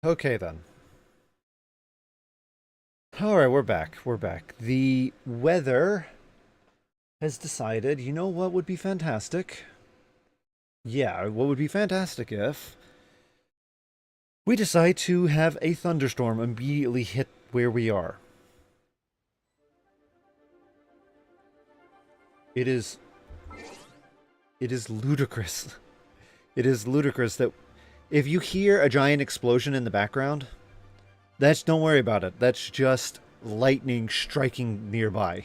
Okay then. Alright, we're back. We're back. The weather has decided, you know what would be fantastic? Yeah, what would be fantastic if we decide to have a thunderstorm immediately hit where we are. It is it is ludicrous. It is ludicrous that if you hear a giant explosion in the background, don't worry about it. That's just lightning striking nearby.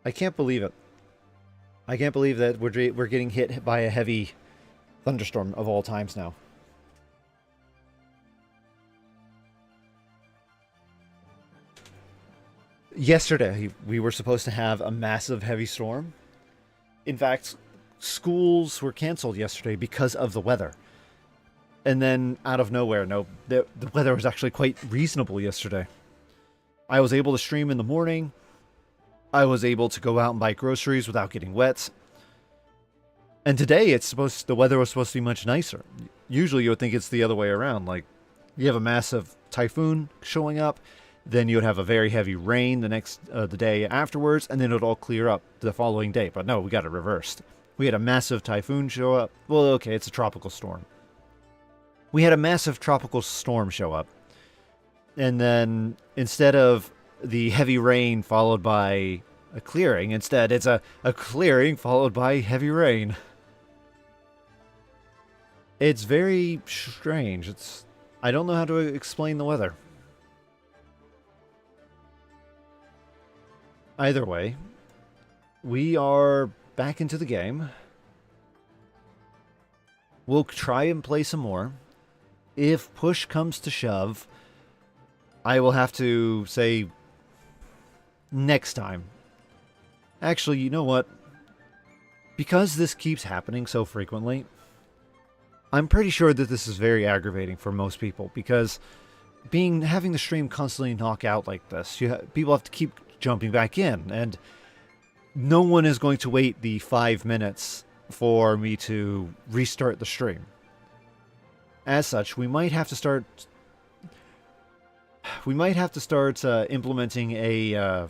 I can't believe it. I can't believe that we're getting hit by a heavy thunderstorm of all times now. Yesterday, we were supposed to have a massive heavy storm. In fact, schools were canceled yesterday because of the weather. And then, out of nowhere, no, the weather was actually quite reasonable yesterday. I was able to stream in the morning. I was able to go out and buy groceries without getting wet. And today, the weather was supposed to be much nicer. Usually, you would think it's the other way around. Like, you have a massive typhoon showing up, then you would have a very heavy rain the day afterwards, and then it would all clear up the following day. But no, we got it reversed. We had a massive typhoon show up. Well, okay, it's a tropical storm. We had a massive tropical storm show up. And then, instead of the heavy rain followed by a clearing, instead it's a clearing followed by heavy rain. It's very strange. I don't know how to explain the weather. Either way, we are back into the game. We'll try and play some more. If push comes to shove, I will have to say next time. Actually, you know what? Because this keeps happening so frequently, I'm pretty sure that this is very aggravating for most people, because having the stream constantly knock out like this, people have to keep jumping back in, and no one is going to wait the 5 minutes for me to restart the stream. As such, we might have to start implementing a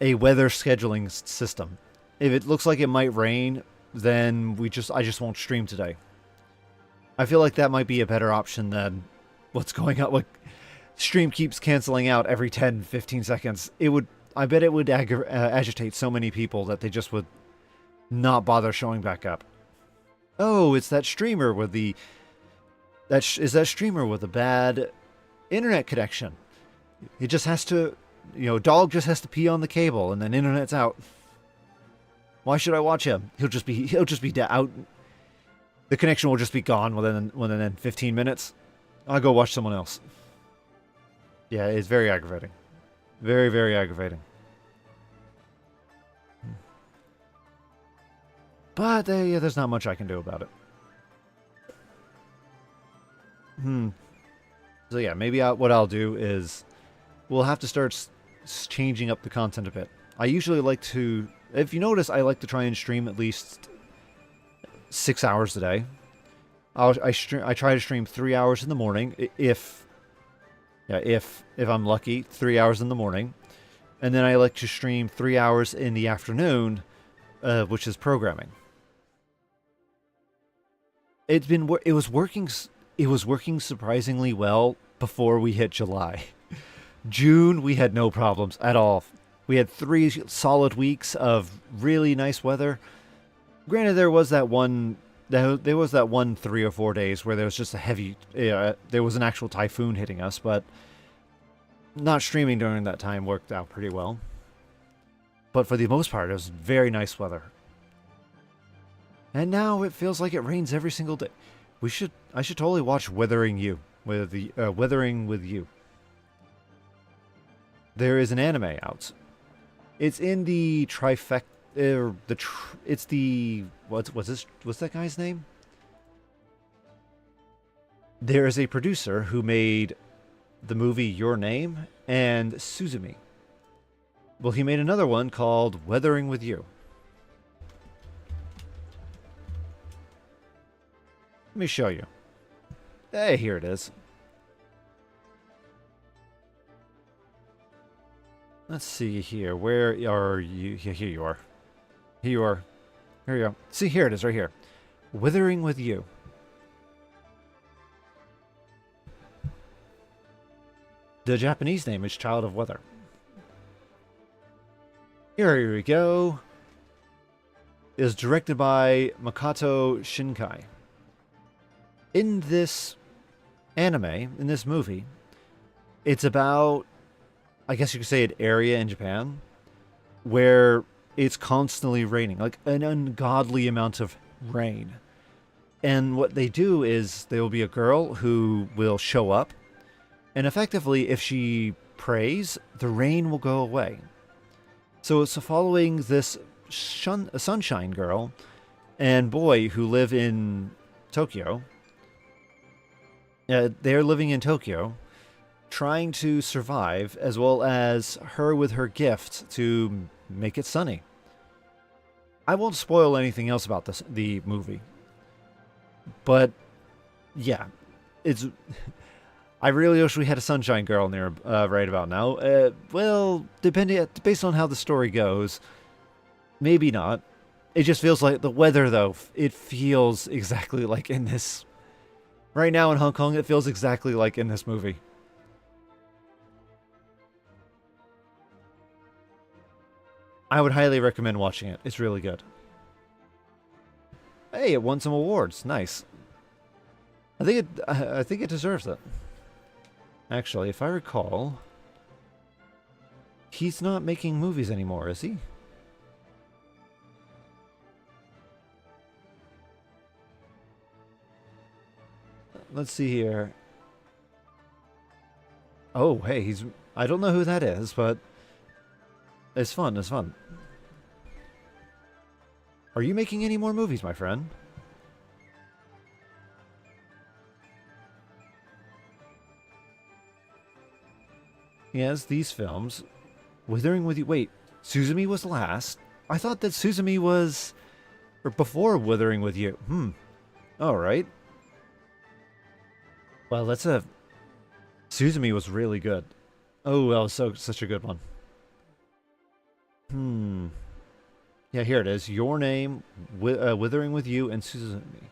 weather scheduling system. If it looks like it might rain, then I just won't stream today. I feel like that might be a better option than what's going on. Like, stream keeps canceling out every 10-15 seconds. I bet it would agitate so many people that they just would not bother showing back up. Oh, it's that streamer with that streamer with a bad internet connection. He just has to, dog just has to pee on the cable and then internet's out. Why should I watch him? He'll just be out. The connection will just be gone within 15 minutes. I'll go watch someone else. Yeah, it's very aggravating. Very, very aggravating. But there's not much I can do about it. So yeah, maybe what I'll do is we'll have to start changing up the content a bit. I usually like to, if you notice, I like to try and stream at least 6 hours a day. I try to stream 3 hours in the morning if I'm lucky, 3 hours in the morning, and then I like to stream 3 hours in the afternoon, which is programming. It was working surprisingly well before we hit July. June, we had no problems at all. We had 3 solid weeks of really nice weather. Granted, there was that one 3 or 4 days where there was just a heavy, there was an actual typhoon hitting us, but not streaming during that time worked out pretty well. But for the most part, it was very nice weather. And now it feels like it rains every single day. I should totally watch Weathering with You. There is an anime out. It's in the trifecta. It's the what's that guy's name? There is a producer who made the movie Your Name and Suzumi. Well, he made another one called Weathering with You. Let me show you. Hey, here it is. Let's see here. Where are you? Here you are. Here you are. Here you go. See, here it is, right here. Withering with You. The Japanese name is Child of Weather. Here we go. It is directed by Makoto Shinkai. In this anime, in this movie, it's about, I guess you could say, an area in Japan where it's constantly raining, like an ungodly amount of rain. And what they do is there will be a girl who will show up, and effectively, if she prays, the rain will go away. So it's following this sunshine girl and boy who live in Tokyo. They're living in Tokyo, trying to survive, as well as her with her gift to make it sunny. I won't spoil anything else about the movie, but yeah, it's. I really wish we had a sunshine girl in there right about now. Well, based on how the story goes, maybe not. It just feels like the weather, though. It feels exactly like in this. Right now in Hong Kong, it feels exactly like in this movie. I would highly recommend watching it. It's really good. Hey, it won some awards. Nice. I think it deserves it. Actually, if I recall, he's not making movies anymore, is he? Let's see here. Oh, hey, I don't know who that is, but it's fun, it's fun. Are you making any more movies, my friend? He has these films. Withering with You. Wait, Suzumi was last? I thought that Suzumi was or before Withering with You. Alright. Well, Suzumi was really good. Oh, that was such a good one. Yeah, here it is. Your Name, Withering with You, and Suzumi.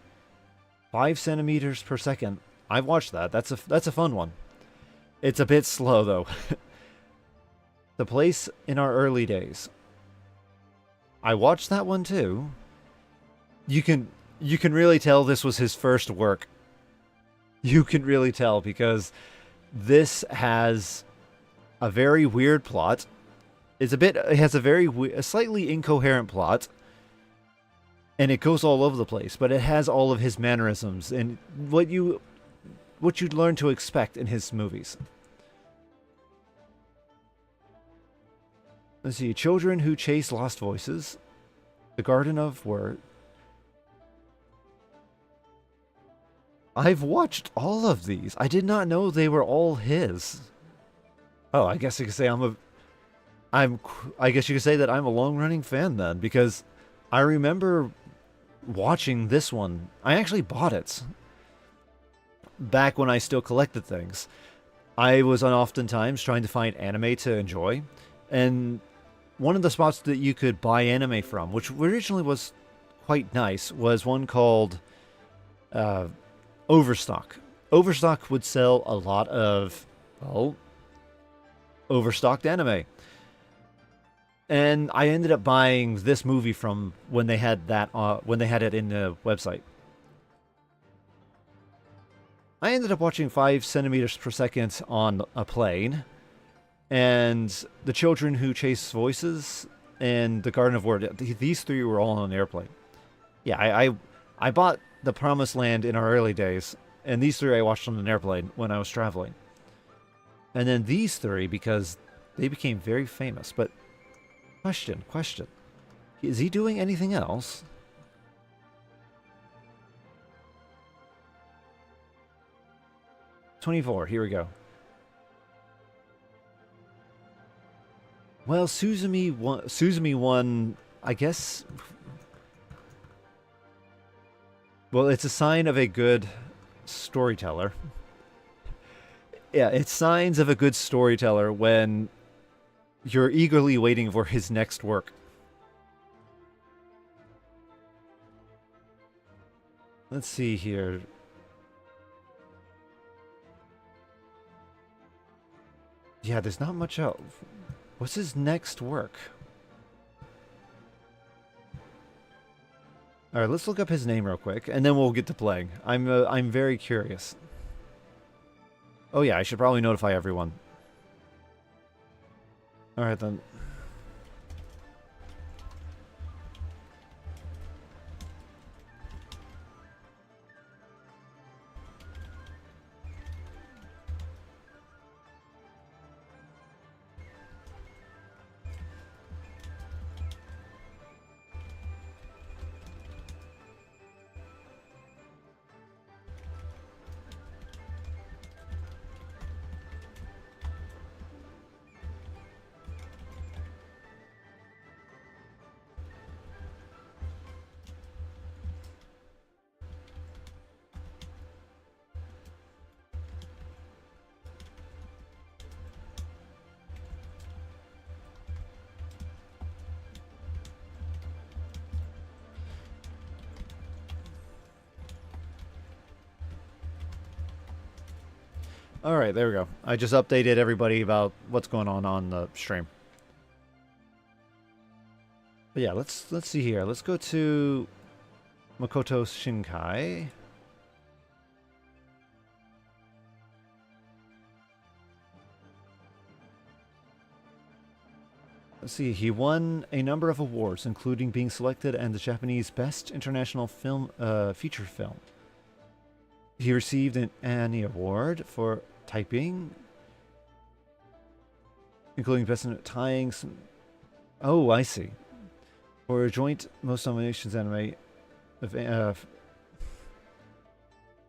5 centimeters per second. I've watched that. That's a fun one. It's a bit slow, though. The Place in Our Early Days. I watched that one, too. You can really tell this was his first work. You can really tell, because this has a very weird plot. It has a slightly incoherent plot. And it goes all over the place, but it has all of his mannerisms and what you'd learn to expect in his movies. Let's see. Children Who Chase Lost Voices. The Garden of Word. I've watched all of these. I did not know they were all his. Oh, I guess you could say I guess you could say that I'm a long-running fan then, because I remember watching this one. I actually bought it back when I still collected things. I was oftentimes trying to find anime to enjoy, and one of the spots that you could buy anime from, which originally was quite nice, was one called Overstock. Overstock would sell a lot of, well, overstocked anime. And I ended up buying this movie from when they had it in the website. I ended up watching 5 centimeters per second on a plane, and The Children Who Chase Voices, and The Garden of Word. These three were all on an airplane. Yeah, I bought The Promised Land in our early days, and these three I watched on an airplane when I was traveling. And then these three, because they became very famous. But question. Is he doing anything else? $24, here we go. Well, Suzumi won, I guess. Well, it's a sign of a good storyteller. Yeah, it's signs of a good storyteller when you're eagerly waiting for his next work. Let's see here. Yeah, there's not much else. What's his next work? All right, let's look up his name real quick, and then we'll get to playing. I'm very curious. Oh yeah, I should probably notify everyone. All right then. All right, there we go. I just updated everybody about what's going on the stream. But yeah, let's see here. Let's go to Makoto Shinkai. Let's see. He won a number of awards, including being selected as the Japanese Best International Film Feature Film. He received an Annie Award for typing, including Best in Tying. Oh, I see. For a joint most nominations anime.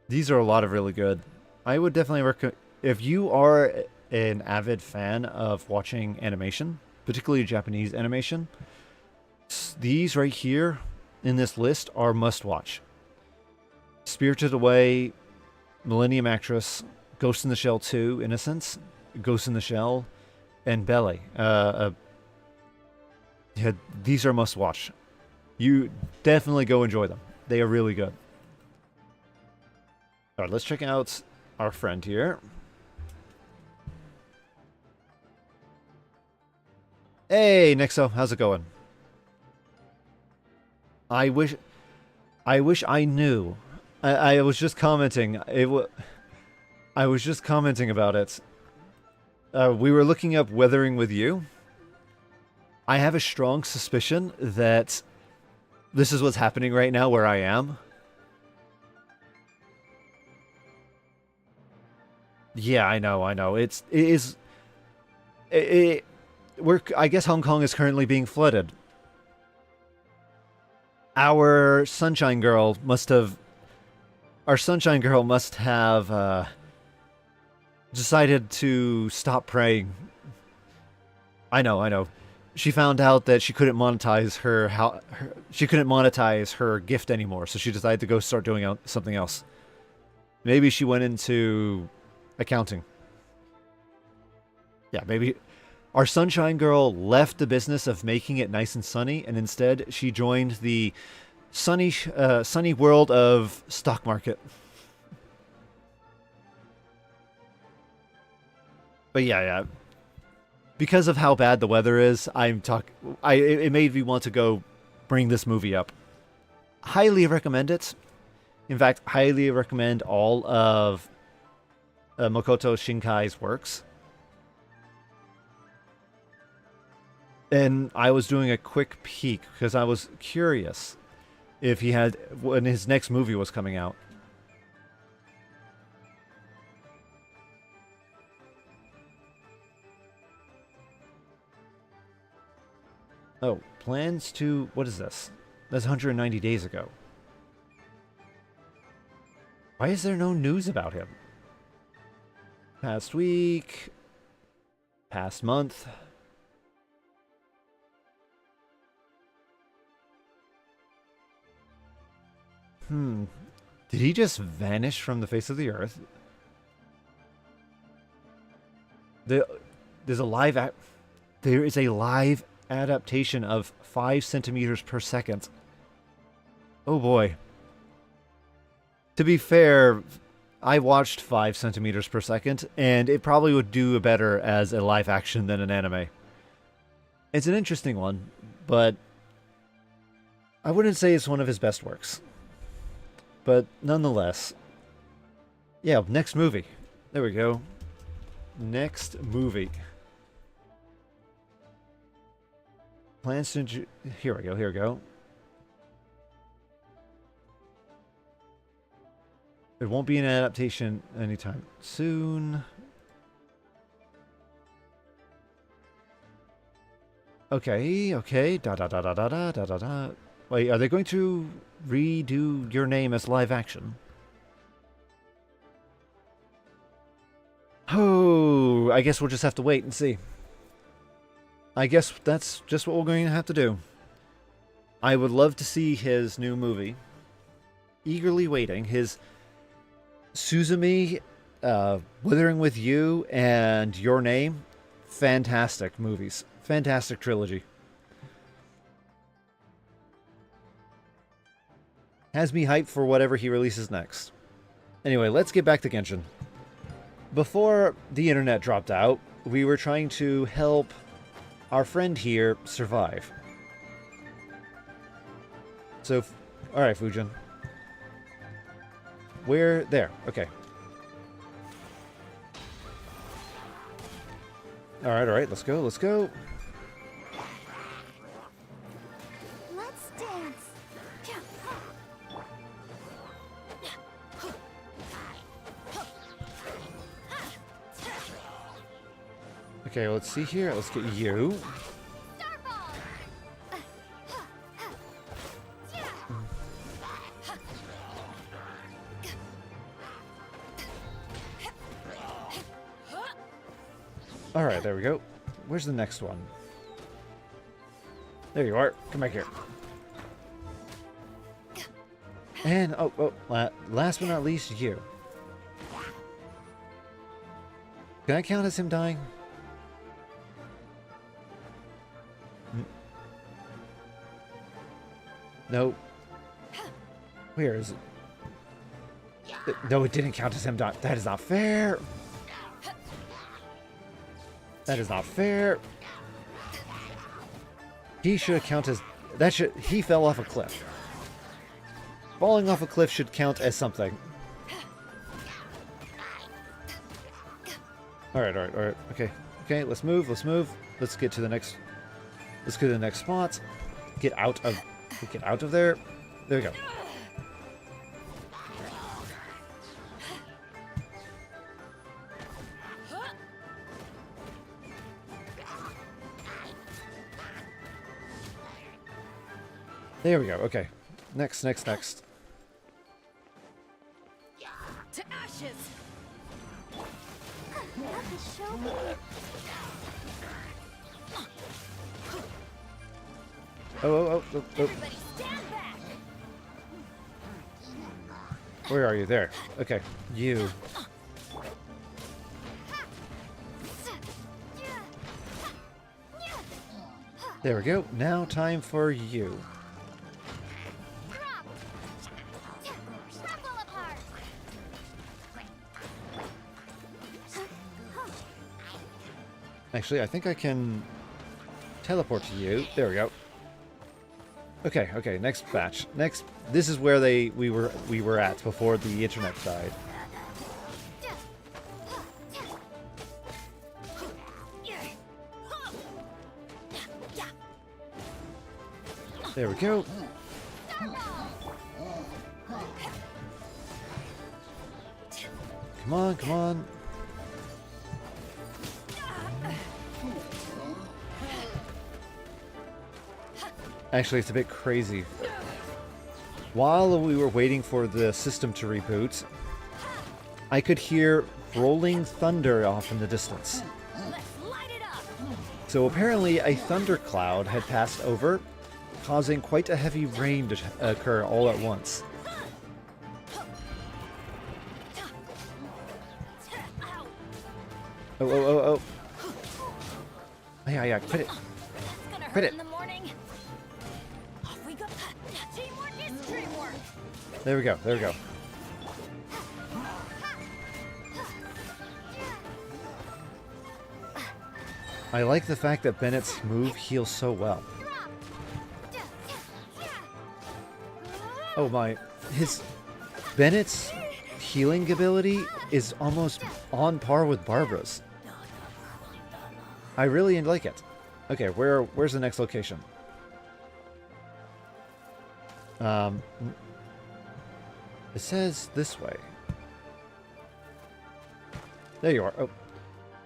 These are a lot of really good. I would definitely recommend, if you are an avid fan of watching animation, particularly Japanese animation, these right here in this list are must watch. Spirited Away, Millennium Actress, Ghost in the Shell 2, Innocence, Ghost in the Shell, and Belle. Yeah, these are must watch. You definitely go enjoy them. They are really good. All right, let's check out our friend here. Hey, Nixo, how's it going? I wish I knew. I was just commenting. I was just commenting about it. We were looking up Weathering with You. I have a strong suspicion that this is what's happening right now where I am. Yeah, I know. I guess Hong Kong is currently being flooded. Our Sunshine Girl must have decided to stop praying. I know. She found out that she couldn't monetize her gift anymore, so she decided to go start doing something else. Maybe she went into accounting. Yeah, maybe our Sunshine Girl left the business of making it nice and sunny, and instead she joined the sunny world of stock market. But yeah. Because of how bad the weather is, it made me want to go bring this movie up. Highly recommend it. In fact, highly recommend all of Makoto Shinkai's works. And I was doing a quick peek because I was curious if he had when his next movie was coming out. Oh, plans to... What is this? That's 190 days ago. Why is there no news about him? Past week. Past month. Did he just vanish from the face of the earth? There is a live adaptation of 5 centimeters per second. Oh boy. To be fair, I watched 5 centimeters per second, and it probably would do better as a live action than an anime. It's an interesting one, but I wouldn't say it's one of his best works. But nonetheless, yeah, next movie. There we go. Next movie. Plans to... Here we go, here we go. It won't be an adaptation anytime soon. Okay, okay. Da da da da da da da da da. Wait, are they going to redo Your Name as live action? Oh, I guess we'll just have to wait and see. I guess that's just what we're going to have to do. I would love to see his new movie. Eagerly waiting. His Suzumi, Withering With You, and Your Name. Fantastic movies. Fantastic trilogy. Has me hyped for whatever he releases next. Anyway, let's get back to Genshin. Before the internet dropped out, we were trying to help our friend here survive. So, alright, Fujin. Where? There. Okay. Alright, let's go, let's go. Let's dance. Okay, let's see here. Let's get you. Alright, there we go. Where's the next one? There you are. Come back here. And, last but not least, you. Can I count as him dying? No. Where is it? No, it didn't count as him dying. That is not fair. That is not fair. He should count as... That should... He fell off a cliff. Falling off a cliff should count as something. Alright. Okay, let's move. Let's get to the next... Let's go to the next spot. Get out of there. There we go. There we go. Okay. Next. To ashes. Let the show begin. Oh. Everybody stand back. Where are you? There. Okay. You. There we go. Now time for you. Actually, I think I can teleport to you. There we go. Okay, next batch. This is where we were at before the internet died. There we go. Come on. Actually, it's a bit crazy. While we were waiting for the system to reboot, I could hear rolling thunder off in the distance. So apparently a thundercloud had passed over, causing quite a heavy rain to occur all at once. Oh, oh, oh, oh. Yeah, quit it. That's gonna Quit hurt it. in the morning. Off we go. Teamwork is dreamwork. There we go, there we go. I like the fact that Bennett's move heals so well. Oh my, Bennett's healing ability is almost on par with Barbara's. I really like it. Okay, where's the next location? It says this way. There you are. Oh,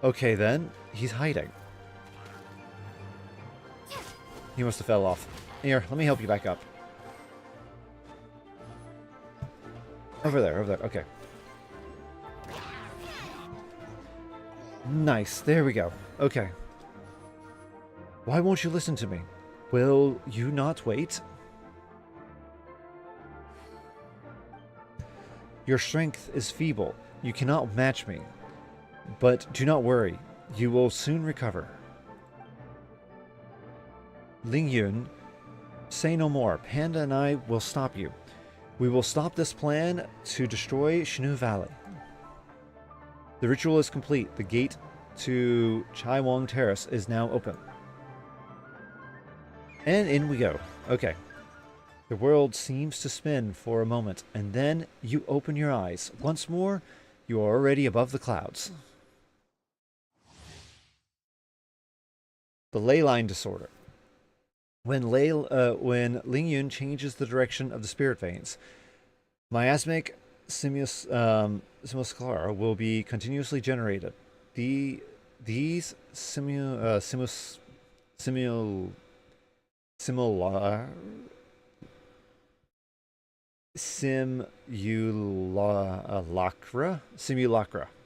okay then. He's hiding. He must have fell off. Here, let me help you back up. Over there, okay. Nice, there we go. Okay. Why won't you listen to me? Will you not wait? Your strength is feeble. You cannot match me. But do not worry. You will soon recover. Ling Yun, say no more. Panda and I will stop you. We will stop this plan to destroy Shinu Valley. The ritual is complete. The gate to Chaiwang Terrace is now open. And in we go. Okay. The world seems to spin for a moment, and then you open your eyes. Once more, you are already above the clouds. The ley line disorder. When Ling Yun changes the direction of the spirit veins, miasmic simulacra will be continuously generated. These simulacra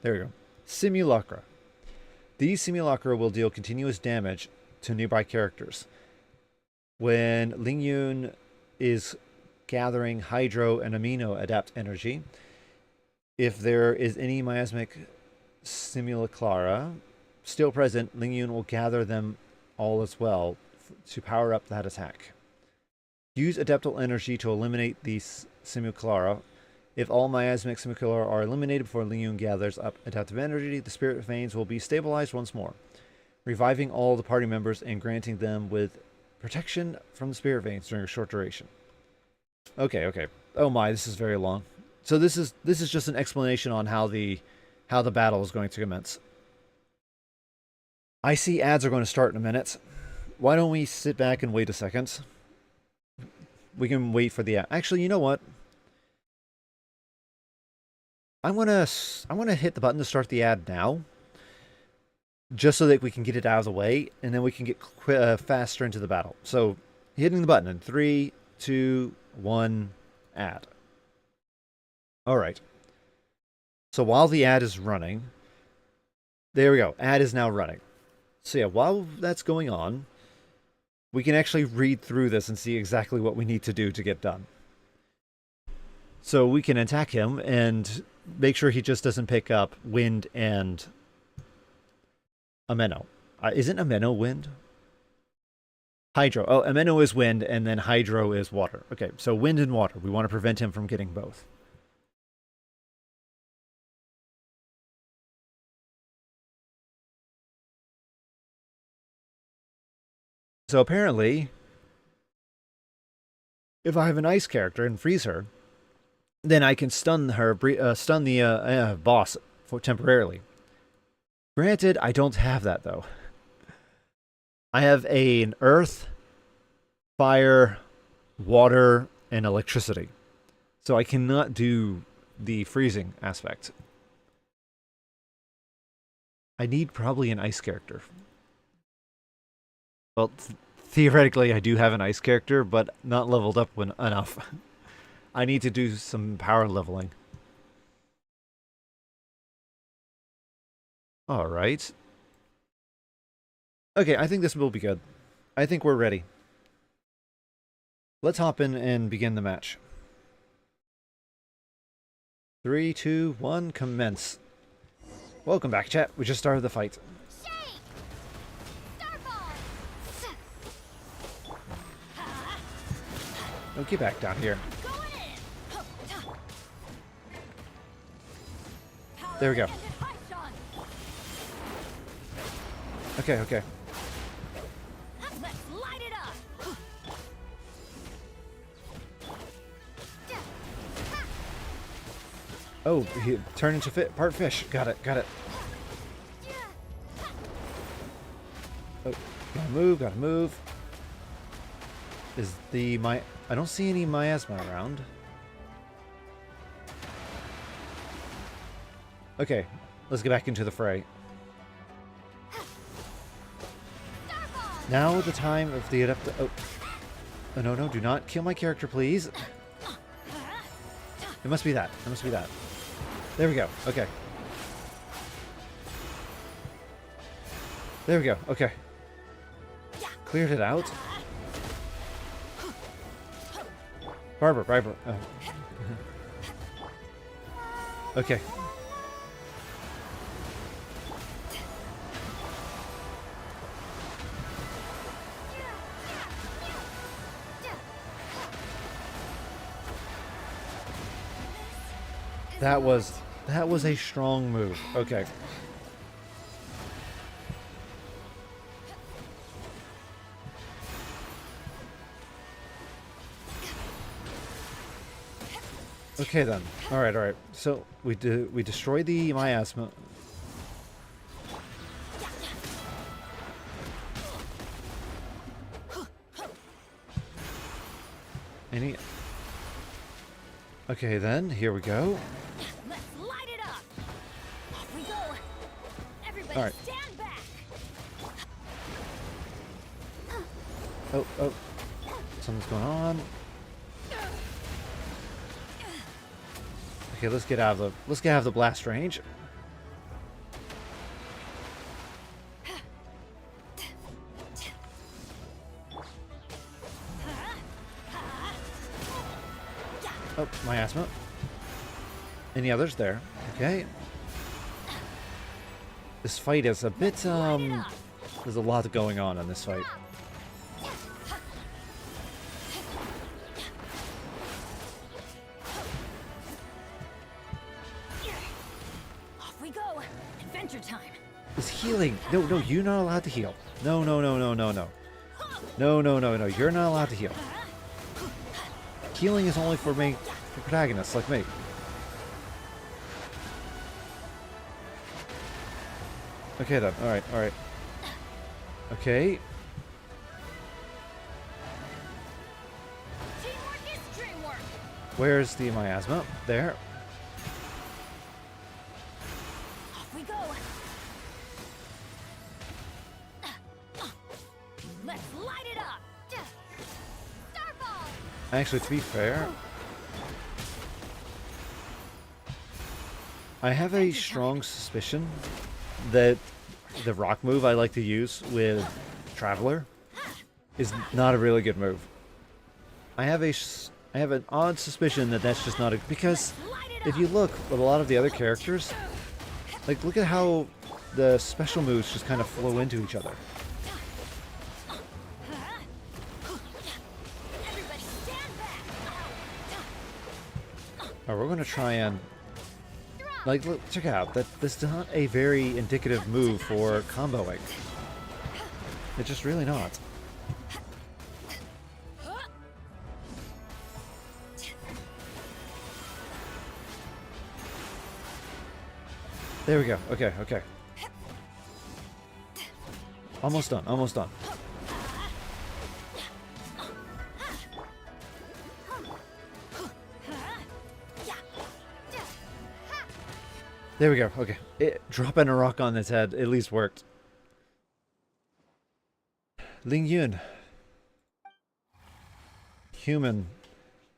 There we go. Simulacra. These simulacra will deal continuous damage to nearby characters. When Ling Yun is gathering hydro and amino adapt energy, if there is any miasmic simulacra still present, Ling Yun will gather them all as well to power up that attack. Use adaptal energy to eliminate these simulacra. If all miasmic simulacra are eliminated before Ling Yun gathers up adaptive energy, the spirit veins will be stabilized once more, reviving all the party members and granting them with protection from the spirit veins during a short duration. Okay. Oh my, this is very long. So this is just an explanation on how the battle is going to commence. I see ads are going to start in a minute. Why don't we sit back and wait a second? We can wait for the ad. Actually, you know what? I'm gonna hit the button to start the ad now, just so that we can get it out of the way, and then we can get faster into the battle. So, hitting the button in 3, 2, 1, ad. Alright. So while the ad is running, there we go, ad is now running. So yeah, while that's going on, we can actually read through this and see exactly what we need to do to get done. So we can attack him and make sure he just doesn't pick up wind and Ameno. Isn't Ameno wind? Hydro. Oh, Ameno is wind, and then Hydro is water. Okay, so wind and water. We want to prevent him from getting both. So apparently, if I have an ice character and freeze her, then I can stun the boss temporarily. Granted, I don't have that, though. I have an earth, fire, water, and electricity. So I cannot do the freezing aspect. I need probably an ice character. Well, theoretically, I do have an ice character, but not leveled up enough. I need to do some power leveling. Alright. Okay, I think this will be good. I think we're ready. Let's hop in and begin the match. 3, 2, 1, commence. Welcome back, chat. We just started the fight. Shake! Starball! Oh, get back down here. Going in! There we go. Power-handed high shot. Okay, okay. Let's light it up! Oh, he turned into part fish. Got it, got it. Oh, gotta move, gotta move. Is I don't see any miasma around. Okay, let's get back into the fray. Now the time of the adept. Oh. Oh, no, no, do not kill my character, please. It must be that. It must be that. There we go. Okay. There we go. Okay. Cleared it out. Barbara. Oh. Okay. That was a strong move. Okay. Okay then. All right. So we destroyed the miasma. Any? Okay then. Here we go. Let's light it up! Off we go! Everybody All right. stand back! Oh. Something's going on. Okay, let's get out of the blast range. Oh, miasma. Any others there? Okay. This fight is a bit there's a lot going on in this fight. Off we go! Adventure time! It's healing. No, you're not allowed to heal. No. No, you're not allowed to heal. Healing is only for protagonists like me. Okay then. All right. Okay. Teamwork is dreamwork! Where's the miasma? There. Off we go! Let's light it up! Starball! Actually, to be fair, I have a strong suspicion that the rock move I like to use with Traveler is not a really good move. I have an odd suspicion that that's just not a... Because if you look with a lot of the other characters, like, look at how the special moves just kind of flow into each other. Everybody stand back! Alright, we're going to try and... Like, look, check out, this is not a very indicative move for comboing. It's just really not. There we go. Okay. Almost done. There we go. Okay. Dropping a rock on its head at least worked. Ling Yun. Human,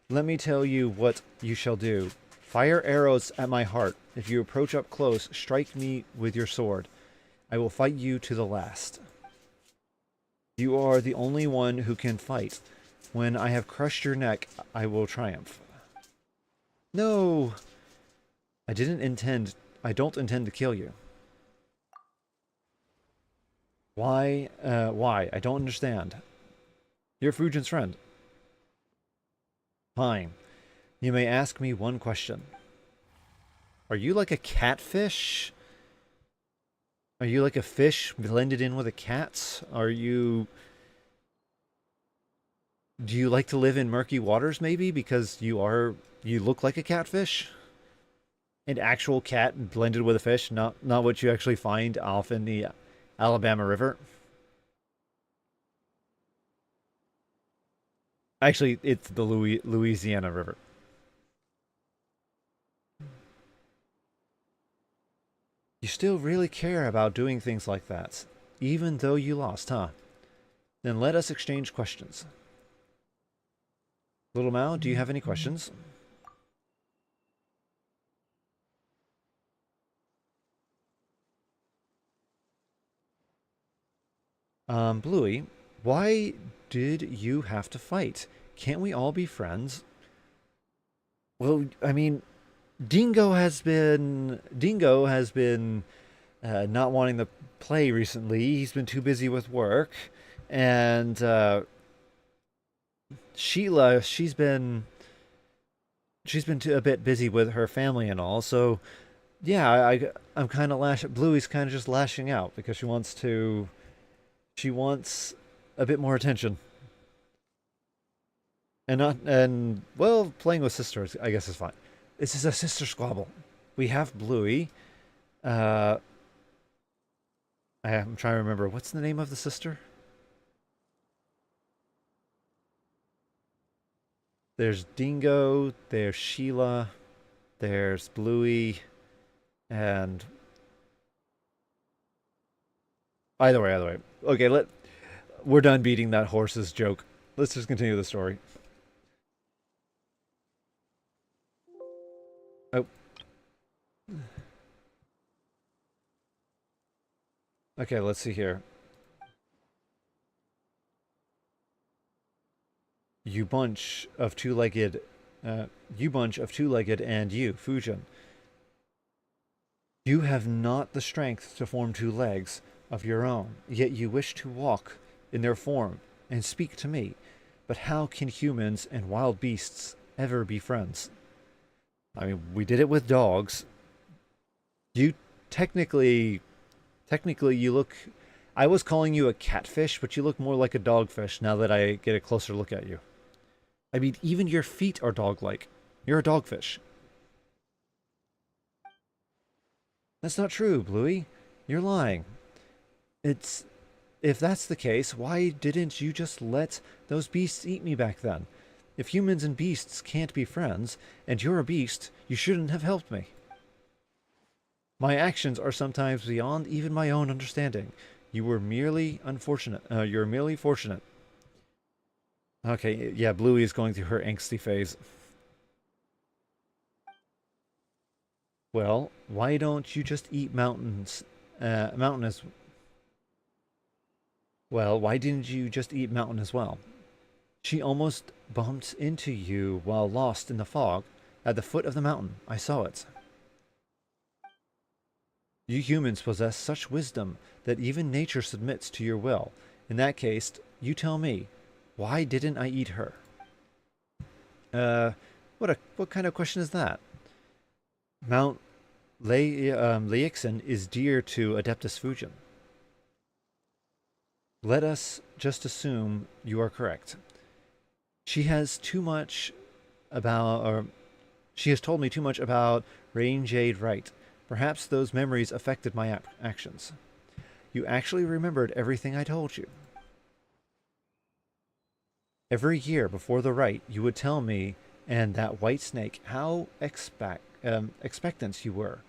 let me tell you what you shall do. Fire arrows at my heart. If you approach up close, strike me with your sword. I will fight you to the last. You are the only one who can fight. When I have crushed your neck, I will triumph. No! I don't intend to kill you. Why? Why? I don't understand. You're Fujin's friend. Fine. You may ask me one question. Are you like a catfish? Are you like a fish blended in with a cat? Are you... Do you like to live in murky waters, maybe? Because you look like a catfish? An actual cat blended with a fish, not what you actually find off in the Alabama River. Actually, it's the Louisiana River. You still really care about doing things like that, even though you lost, huh? Then let us exchange questions. Little Mao, do you have any questions? Bluey, why did you have to fight? Can't we all be friends? Well, I mean, Dingo has been not wanting to play recently. He's been too busy with work, and Sheila, she's been a bit busy with her family and all. So yeah, I'm kind of Bluey's kind of just lashing out because she wants a bit more attention. And not and well, playing with sisters, I guess is fine. This is a sister squabble. We have Bluey. Uh, I'm trying to remember what's the name of the sister. There's Dingo. There's Sheila. There's Bluey, and either way. Okay, we're done beating that horse's joke. Let's just continue the story. Oh, okay. Let's see here. You bunch of two-legged, you bunch of two-legged, and you, Fujin. You have not the strength to form two legs of your own, yet you wish to walk in their form and speak to me. But how can humans and wild beasts ever be friends? I mean, we did it with dogs. You technically, technically, you look. I was calling you a catfish, but you look more like a dogfish now that I get a closer look at you. I mean, even your feet are dog-like. You're a dogfish. That's not true, Bluey. You're lying. It's If that's the case, why didn't you just let those beasts eat me back then? If humans and beasts can't be friends, and you're a beast, you shouldn't have helped me. My actions are sometimes beyond even my own understanding. You were merely unfortunate. You're merely fortunate. Okay, yeah, Bluey is going through her angsty phase. Well, why don't you just eat mountains? Mountain as well. Why didn't you just eat mountain as well? She almost bumped into you while lost in the fog at the foot of the mountain. I saw it. You humans possess such wisdom that even nature submits to your will. In that case, you tell me, why didn't I eat her? Uh, what kind of question is that? Mount Leixin is dear to Adeptus Fujin. Let us just assume you are correct. She has too much about, or she has told me too much about Rain Jade Wright. Perhaps those memories affected my actions. You actually remembered everything I told you. Every year before the rite, you would tell me and that white snake how expectant you were,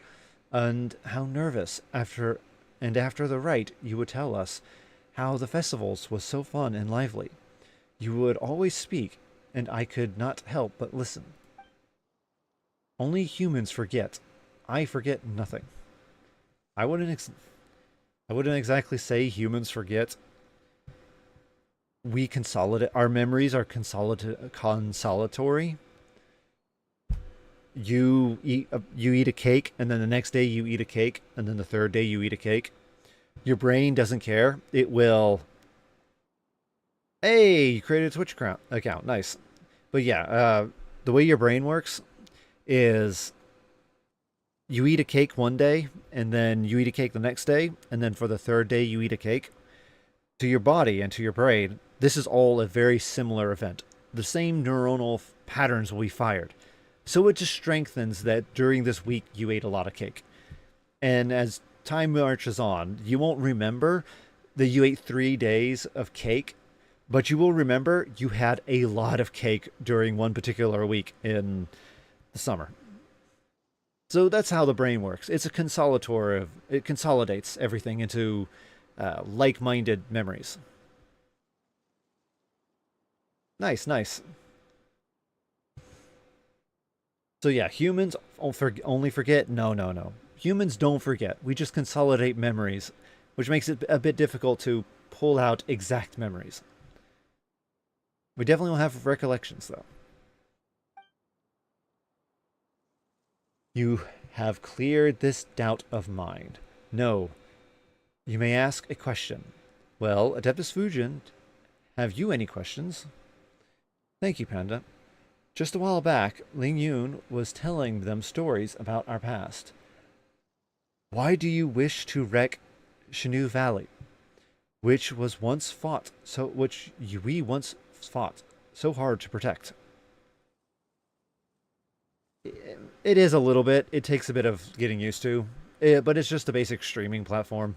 and how nervous after. And after the rite, you would tell us how the festivals was so fun and lively. You would always speak, and I could not help but listen. Only humans forget. I forget nothing. I wouldn't exactly say humans forget. We consolidate. Our memories are consolatory. You eat a cake, and then the next day you eat a cake, and then the third day you eat a cake. Your brain doesn't care. It will. Hey, you created a Twitch account. Nice. But yeah, the way your brain works is you eat a cake one day, and then you eat a cake the next day, and then for the third day you eat a cake. To your body and to your brain, this is all a very similar event. The same neuronal patterns will be fired. So it just strengthens that during this week you ate a lot of cake. And as time marches on, you won't remember that you ate 3 days of cake, but you will remember you had a lot of cake during one particular week in the summer. So that's how the brain works. It's a consolidator of, it consolidates everything into like-minded memories. Nice, nice. So yeah, humans only forget. No, no, no. Humans don't forget. We just consolidate memories, which makes it a bit difficult to pull out exact memories. We definitely will have recollections, though. You have cleared this doubt of mine. No. You may ask a question. Well, Adeptus Fujin, have you any questions? Thank you, Panda. Just a while back, Ling Yun was telling them stories about our past. Why do you wish to wreck Shinu Valley, which we once fought so hard to protect? It is a little bit. It takes a bit of getting used to, but it's just a basic streaming platform.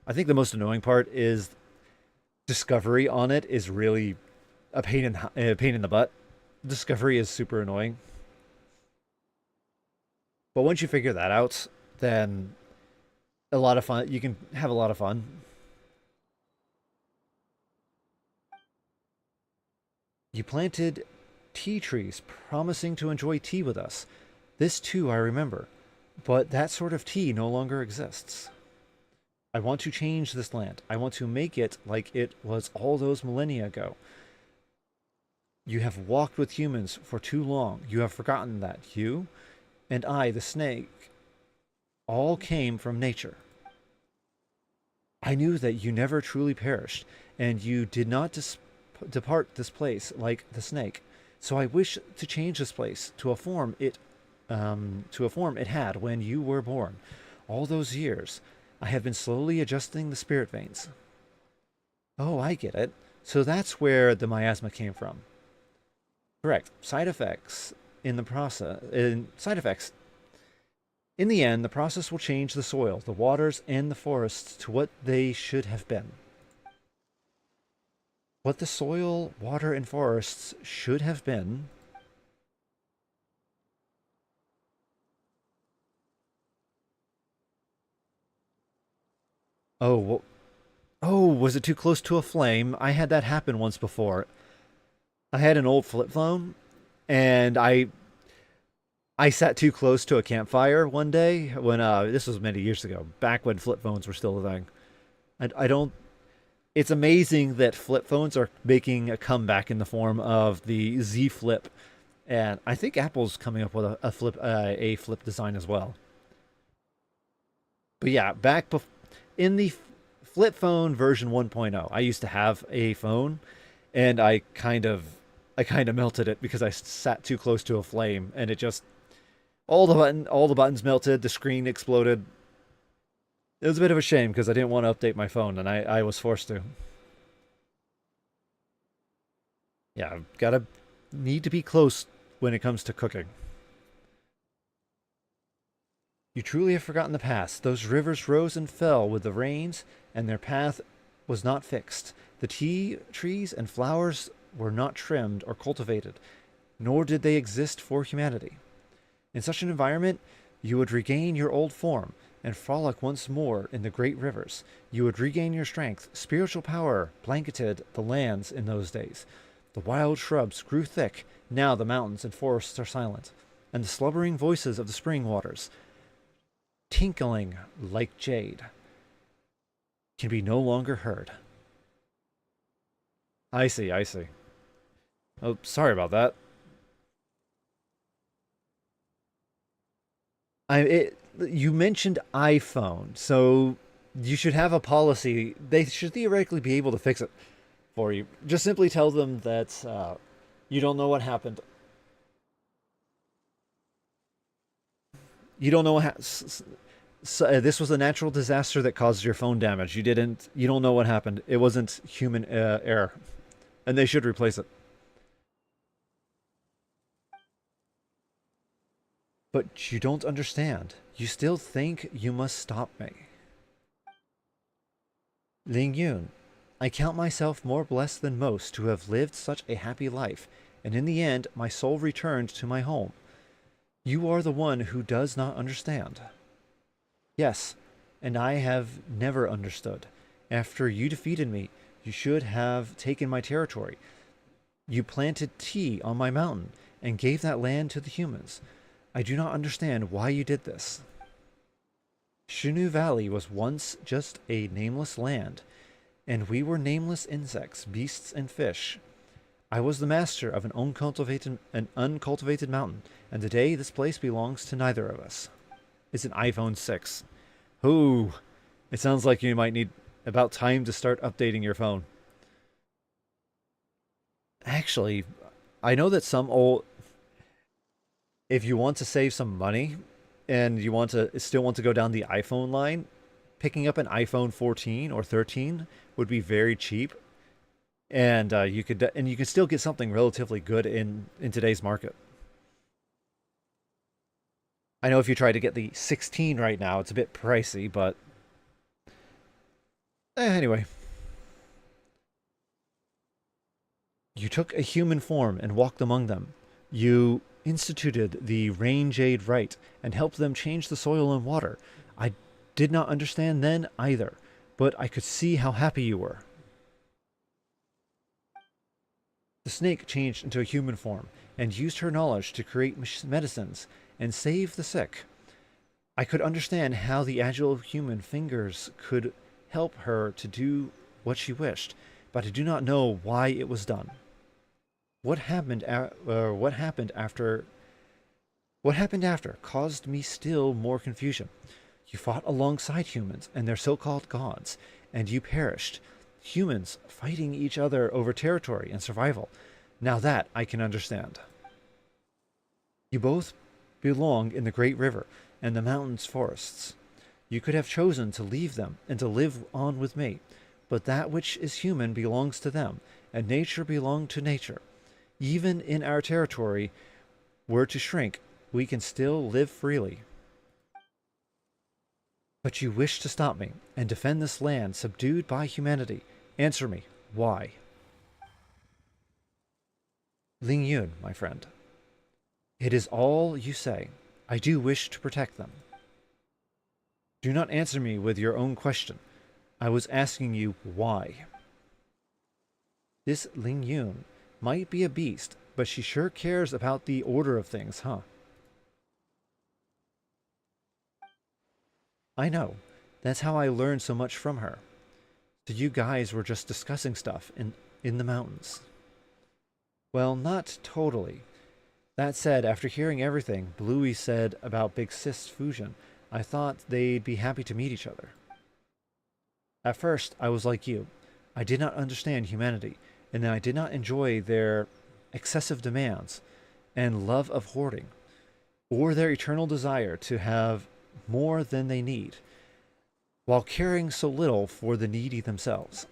I think the most annoying part is discovery on it is really a pain in the butt. Discovery is super annoying. But once you figure that out, then a lot of fun. You can have a lot of fun. You planted tea trees, promising to enjoy tea with us. This too I remember, but that sort of tea no longer exists. I want to change this land. I want to make it like it was all those millennia ago. You have walked with humans for too long. You have forgotten that you and I, the snake, all came from nature. I knew that you never truly perished, and you did not depart this place like the snake. So I wish to change this place to a form it had when you were born. All those years, I have been slowly adjusting the spirit veins. Oh, I get it. So that's where the miasma came from. Correct. Side effects in the process. Side effects. In the end, the process will change the soil, the waters, and the forests to what they should have been. What the soil, water, and forests should have been. Oh, oh, was it too close to a flame? I had that happen once before. I had an old flip phone, and I sat too close to a campfire one day when this was many years ago, back when flip phones were still a thing. I don't. It's amazing that flip phones are making a comeback in the form of the Z Flip, and I think Apple's coming up with a flip design as well. But yeah, in the flip phone version 1.0, I used to have a phone, and I kind of melted it because I sat too close to a flame, and it just all the buttons melted, the screen exploded. It was a bit of a shame because I didn't want to update my phone, and I was forced to. Yeah, I've gotta need to be close when it comes to cooking. You truly have forgotten the past. Those rivers rose and fell with the rains, and their path was not fixed. The tea trees and flowers were not trimmed or cultivated, nor did they exist for humanity. In such an environment, you would regain your old form and frolic once more in the great rivers. You would regain your strength. Spiritual power blanketed the lands in those days. The wild shrubs grew thick. Now the mountains and forests are silent, and the slumbering voices of the spring waters, tinkling like jade, can be no longer heard. I see, I see. Oh, sorry about that. You mentioned iPhone, so You should have a policy. They should theoretically be able to fix it for you. Just simply tell them that you don't know what happened. You don't know what this was a natural disaster that caused your phone damage. You didn't. You don't know what happened. It wasn't human error, and they should replace it. But you don't understand. You still think you must stop me. Ling Yun, I count myself more blessed than most to have lived such a happy life, and in the end, my soul returned to my home. You are the one who does not understand. Yes, and I have never understood. After you defeated me, you should have taken my territory. You planted tea on my mountain and gave that land to the humans. I do not understand why you did this. Shinu Valley was once just a nameless land, and we were nameless insects, beasts, and fish. I was the master of an uncultivated mountain, and today this place belongs to neither of us. It's an iPhone 6. Ooh, it sounds like you might need about time to start updating your phone. Actually, I know that some old... If you want to save some money, and you still want to go down the iPhone line, picking up an iPhone 14 or 13 would be very cheap, and you can still get something relatively good in today's market. I know if you try to get the 16 right now, it's a bit pricey, but anyway. You took a human form and walked among them. You instituted the rain jade rite and helped them change the soil and water. I did not understand then either, but I could see how happy you were. The snake changed into a human form and used her knowledge to create medicines and save the sick. I could understand how the agile human fingers could help her to do what she wished, but I do not know why it was done. What happened after caused me still more confusion. You fought alongside humans and their so-called gods, and you perished. Humans fighting each other over territory and survival. Now that I can understand. You both belong in the great river and the mountains forests. You could have chosen to leave them and to live on with me, but that which is human belongs to them, and nature belonged to nature. Even in our territory were to shrink, we can still live freely. But you wish to stop me and defend this land subdued by humanity. Answer me, why? Ling Yun, my friend. It is all you say. I do wish to protect them. Do not answer me with your own question. I was asking you why. This Ling Yun might be a beast, but she sure cares about the order of things, huh? I know. That's how I learned so much from her. So you guys were just discussing stuff in the mountains. Well, not totally. That said, after hearing everything Bluey said about Big Sis fusion, I thought they'd be happy to meet each other. At first, I was like you. I did not understand humanity, and I did not enjoy their excessive demands and love of hoarding, or their eternal desire to have more than they need, while caring so little for the needy themselves.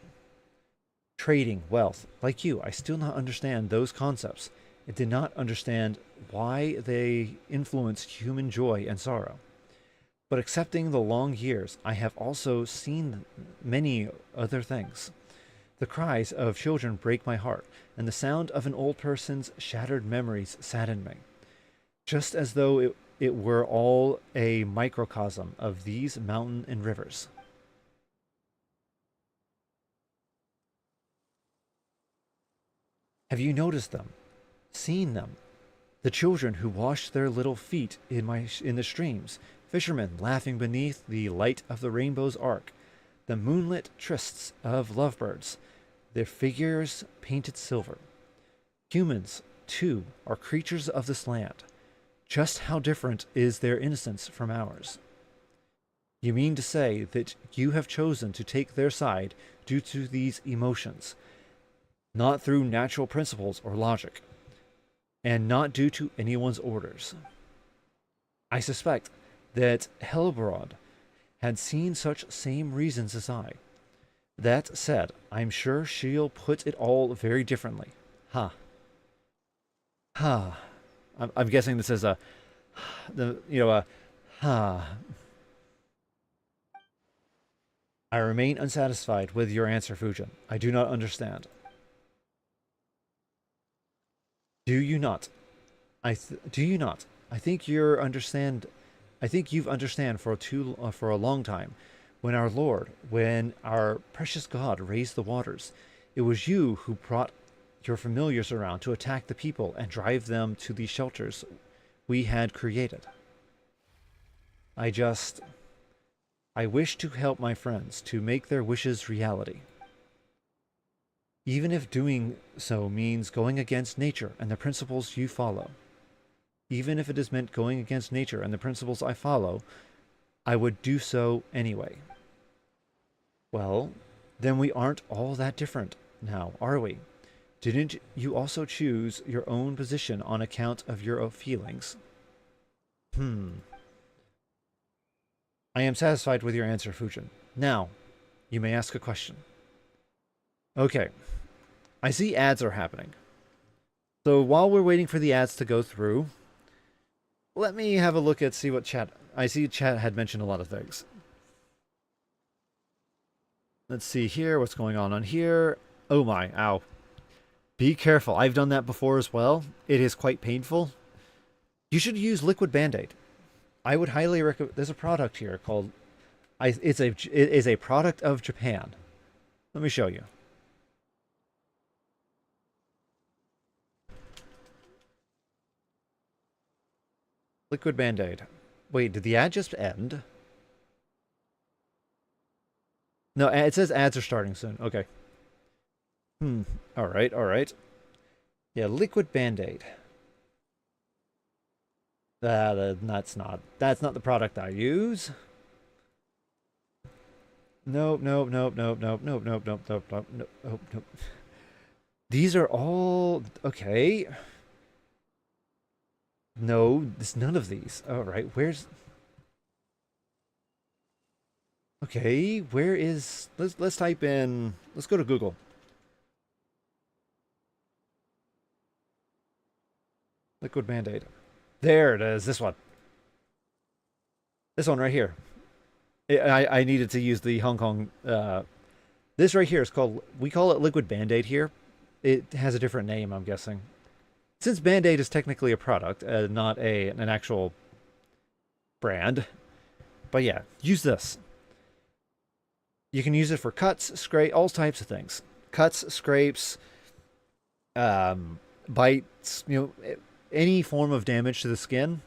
Trading wealth, like you, I still not understand those concepts. I did not understand why they influence human joy and sorrow. But accepting the long years, I have also seen many other things. The cries of children break my heart, and the sound of an old person's shattered memories sadden me. Just as though it were all a microcosm of these mountain and rivers. Have you noticed them? Seen them? The children who washed their little feet in the streams, fishermen laughing beneath the light of the rainbow's arc, the moonlit trysts of lovebirds, their figures painted silver. Humans, too, are creatures of this land. Just how different is their innocence from ours? You mean to say that you have chosen to take their side due to these emotions, not through natural principles or logic, and not due to anyone's orders. I suspect that Helbrod had seen such same reasons as I. That said, I'm sure she'll put it all very differently. Ha. Ha. I'm guessing this is a, ha. I remain unsatisfied with your answer, Fujin. I do not understand. Do you not? Do you not? I think you're understand. I think you've understand for a long time. When our precious God raised the waters, it was you who brought your familiars around to attack the people and drive them to the shelters we had created. I wish to help my friends to make their wishes reality. Even if doing so means going against nature and the principles you follow. Even if it has meant going against nature and the principles I follow, I would do so anyway. Well, then we aren't all that different now, are we? Didn't you also choose your own position on account of your feelings? I am satisfied with your answer, Fujin. Now, you may ask a question. Okay. I see ads are happening. So while we're waiting for the ads to go through, let me have a look at see what chat. I see chat had mentioned a lot of things. Let's see here what's going on here. Oh my, ow. Be careful. I've done that before as well. It is quite painful. You should use liquid Band-Aid. I would highly recommend. There's a product here called it is a product of Japan. Let me show you. Liquid Band-Aid. Wait, did the ad just end? No, it says ads are starting soon. Okay. All right, all right. Yeah, liquid Band-Aid. That's not the product I use. Nope. These are all okay. No, it's none of these. All right, where's? Okay, where is? Let's type in. Let's go to Google. Liquid Band-Aid. There it is. This one. This one right here. I needed to use the Hong Kong. This right here is called. We call it Liquid Band-Aid here. It has a different name, I'm guessing. Since Band-Aid is technically a product, not an actual brand. But yeah, use this. You can use it for cuts, scrape, all types of things. Cuts, scrapes, bites, any form of damage to the skin.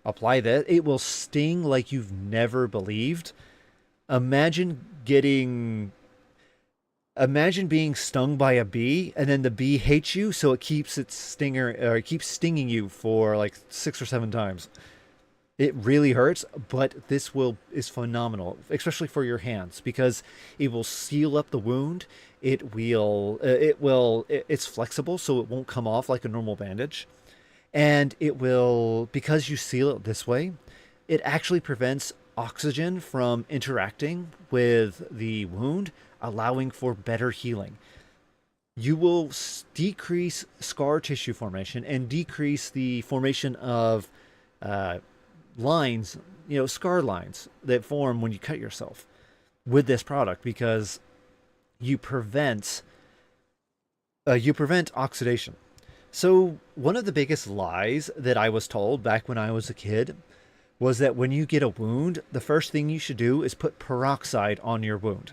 Apply that. It will sting like you've never believed. Imagine being stung by a bee, and then the bee hates you, so it keeps its stinger, or it keeps stinging you for like 6 or 7 times. It really hurts, but this is phenomenal, especially for your hands, because it will seal up the wound. It's flexible, so it won't come off like a normal bandage. And it will, because you seal it this way, it actually prevents oxygen from interacting with the wound, allowing for better healing. You will decrease scar tissue formation and decrease the formation of lines, scar lines that form when you cut yourself with this product, because you prevent oxidation. So one of the biggest lies that I was told back when I was a kid was that when you get a wound, the first thing you should do is put peroxide on your wound.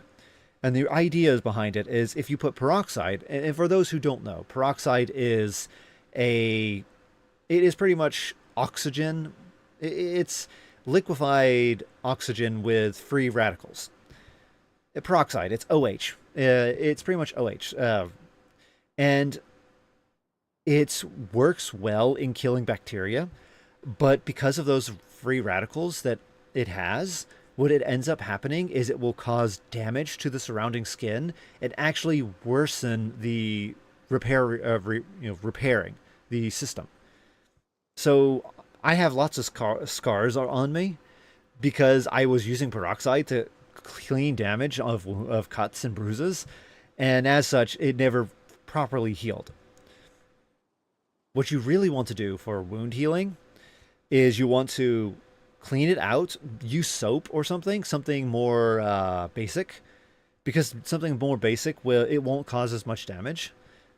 And the idea behind it is, if you put peroxide, and for those who don't know, peroxide is it is pretty much oxygen. It's liquefied oxygen with free radicals. Peroxide, it's OH. It's pretty much OH. And it works well in killing bacteria, but because of those free radicals that it has, what it ends up happening is it will cause damage to the surrounding skin and actually worsen the repairing the system. So I have lots of scars on me because I was using peroxide to clean damage of cuts and bruises, and as such, it never properly healed. What you really want to do for wound healing is you want to clean it out, use soap or something more basic, because something more basic it won't cause as much damage.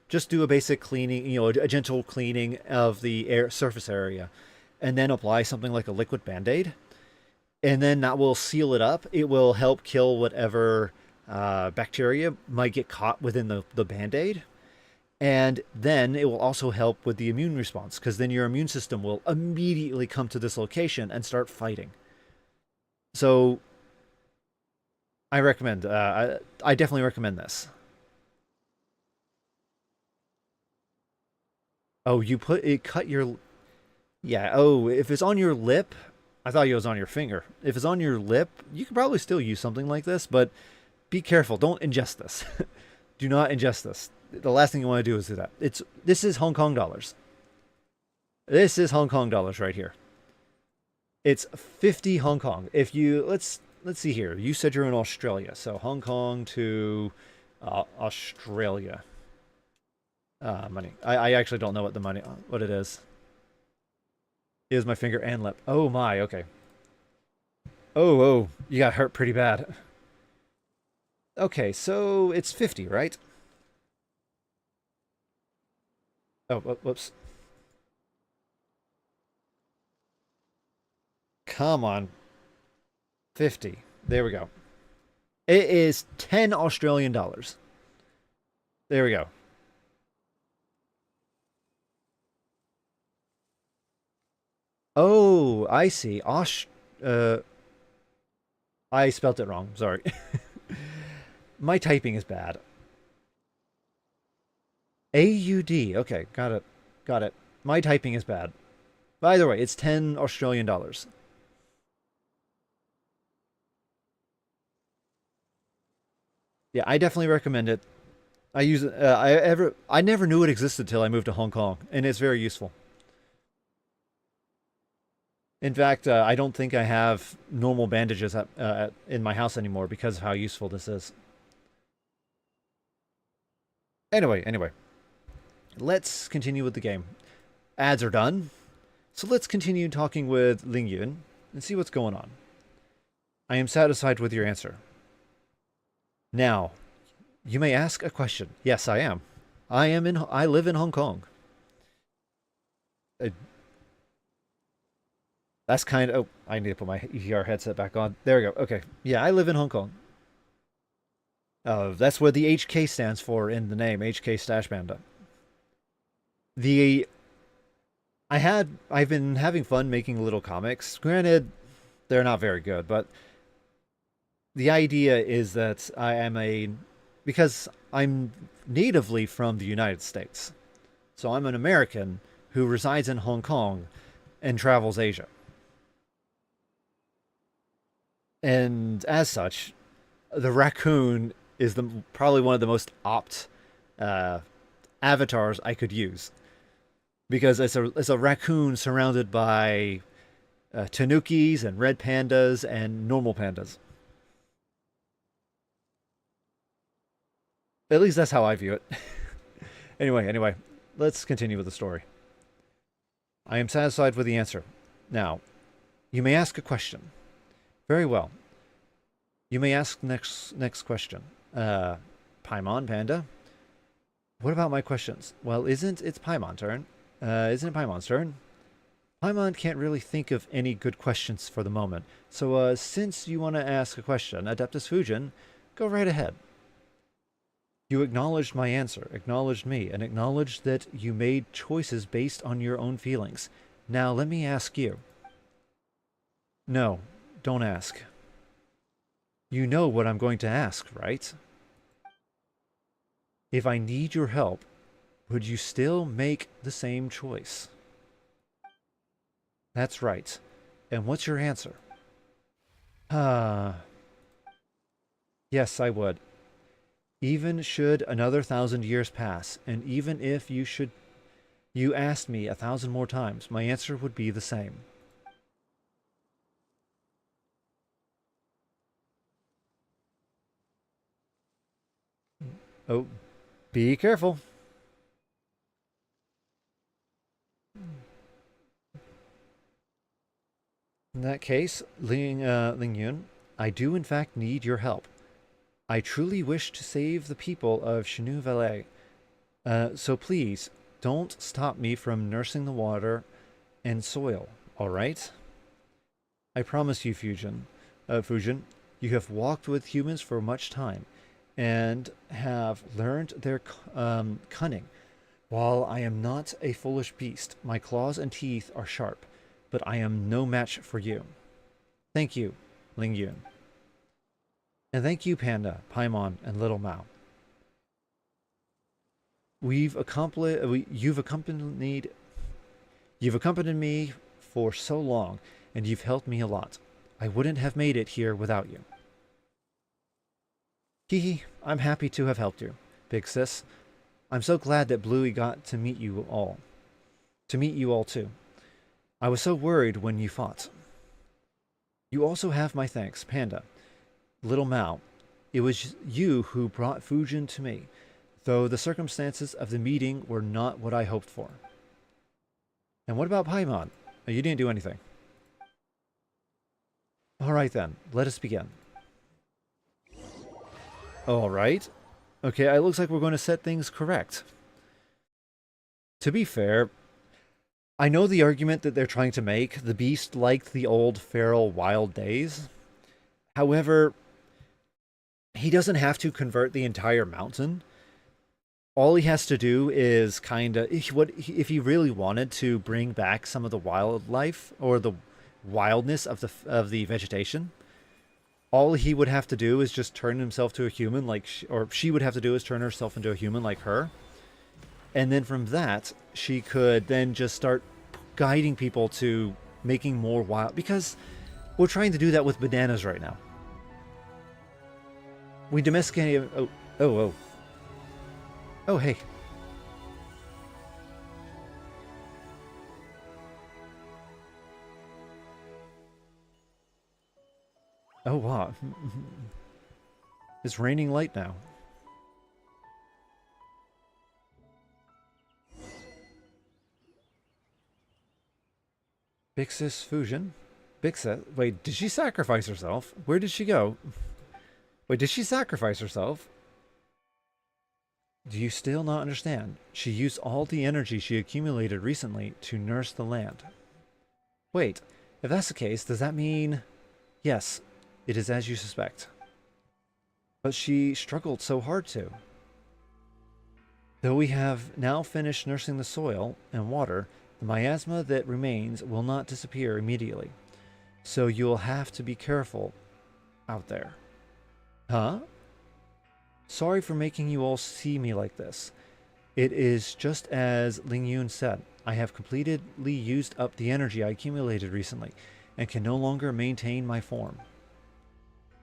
Just do a basic cleaning, a gentle cleaning of the surface area, and then apply something like a liquid Band-Aid, and then that will seal it up. It will help kill whatever bacteria might get caught within the Band-Aid. And then it will also help with the immune response, because then your immune system will immediately come to this location and start fighting. So I recommend, I definitely recommend this. Oh, cut your, yeah, oh, if it's on your lip, I thought it was on your finger. If it's on your lip, you could probably still use something like this, but be careful. Don't ingest this. Do not ingest this. The last thing you want to do is do that. This is Hong Kong dollars. This is Hong Kong dollars right here. It's 50 Hong Kong. If you let's see here. You said you're in Australia, so Hong Kong to Australia. Money. I actually don't know what it is. It is my finger and lip. Oh my. Okay. Oh, you got hurt pretty bad. Okay, so it's 50, right? Oh, whoops. Come on. 50. There we go. It is 10 Australian dollars. There we go. Oh, I see. I spelt it wrong. Sorry. My typing is bad. AUD. Okay, got it. Got it. My typing is bad. By the way, it's 10 Australian dollars. Yeah, I definitely recommend it. I use it. I never knew it existed till I moved to Hong Kong, and it's very useful. In fact, I don't think I have normal bandages in my house anymore because of how useful this is. Anyway, let's continue with the game. Ads are done, so let's continue talking with Ling Yun and see what's going on. I am satisfied with your answer. Now, you may ask a question. Yes, I am. I live in Hong Kong. That's kind of... Oh, I need to put my ER headset back on. There we go. Okay. Yeah, I live in Hong Kong. That's what the HK stands for in the name, HK stashpanda. I've been having fun making little comics. Granted, they're not very good, but the idea is that because I'm natively from the United States. So I'm an American who resides in Hong Kong and travels Asia. And as such, the raccoon is probably one of the most opt avatars I could use, because it's a raccoon surrounded by tanukis and red pandas and normal pandas. At least that's how I view it. Anyway, let's continue with the story. I am satisfied with the answer. Now, you may ask a question. Very well. You may ask next question. Paimon, Panda? What about my questions? Well, isn't it Paimon's turn? Isn't it Paimon's turn? Paimon can't really think of any good questions for the moment. So, since you want to ask a question, Adeptus Fujin, go right ahead. You acknowledged my answer, acknowledged me, and acknowledged that you made choices based on your own feelings. Now, let me ask you. No, don't ask. You know what I'm going to ask, right? If I need your help, would you still make the same choice? That's right. And what's your answer? Ah, yes, I would. Even should another 1,000 years pass, and even if you asked me 1,000 more times, my answer would be the same. Oh, be careful. In that case, Ling Yun, I do in fact need your help. I truly wish to save the people of Chenu Valley. So please, don't stop me from nursing the water and soil, alright? I promise you, Fujin, you have walked with humans for much time and have learned their cunning. While I am not a foolish beast, my claws and teeth are sharp, but I am no match for you. Thank you, Ling Yun. And thank you, Panda, Paimon, and Little Mao. We've accomplished. You've accompanied me for so long, and you've helped me a lot. I wouldn't have made it here without you. Hee, I'm happy to have helped you, Big Sis. I'm so glad that Bluey got to meet you all. To meet you all too. I was so worried when you fought. You also have my thanks, Panda. Little Mao, it was you who brought Fujin to me, though the circumstances of the meeting were not what I hoped for. And what about Paimon? You didn't do anything. Alright then, let us begin. Alright. Okay, it looks like we're going to set things correct. To be fair, I know the argument that they're trying to make. The beast liked the old feral wild days. However, he doesn't have to convert the entire mountain. All he has to do is kind of, if he really wanted to bring back some of the wildlife or the wildness of the vegetation, all he would have to do is just turn himself to a human, or she would have to do is turn herself into a human like her, and then from that she could then just start guiding people to making more wild. Because we're trying to do that with bananas right now. We domesticate. Oh, hey. Oh, wow. It's raining light now. Bixis Fusion? Bixa? Wait, did she sacrifice herself? Where did she go? Wait, did she sacrifice herself? Do you still not understand? She used all the energy she accumulated recently to nurse the land. Wait, if that's the case, does that mean... Yes, it is as you suspect. But she struggled so hard to. Though we have now finished nursing the soil and water, the miasma that remains will not disappear immediately. So you'll have to be careful out there. Huh? Sorry for making you all see me like this. It is just as Ling Yun said. I have completely used up the energy I accumulated recently, and can no longer maintain my form.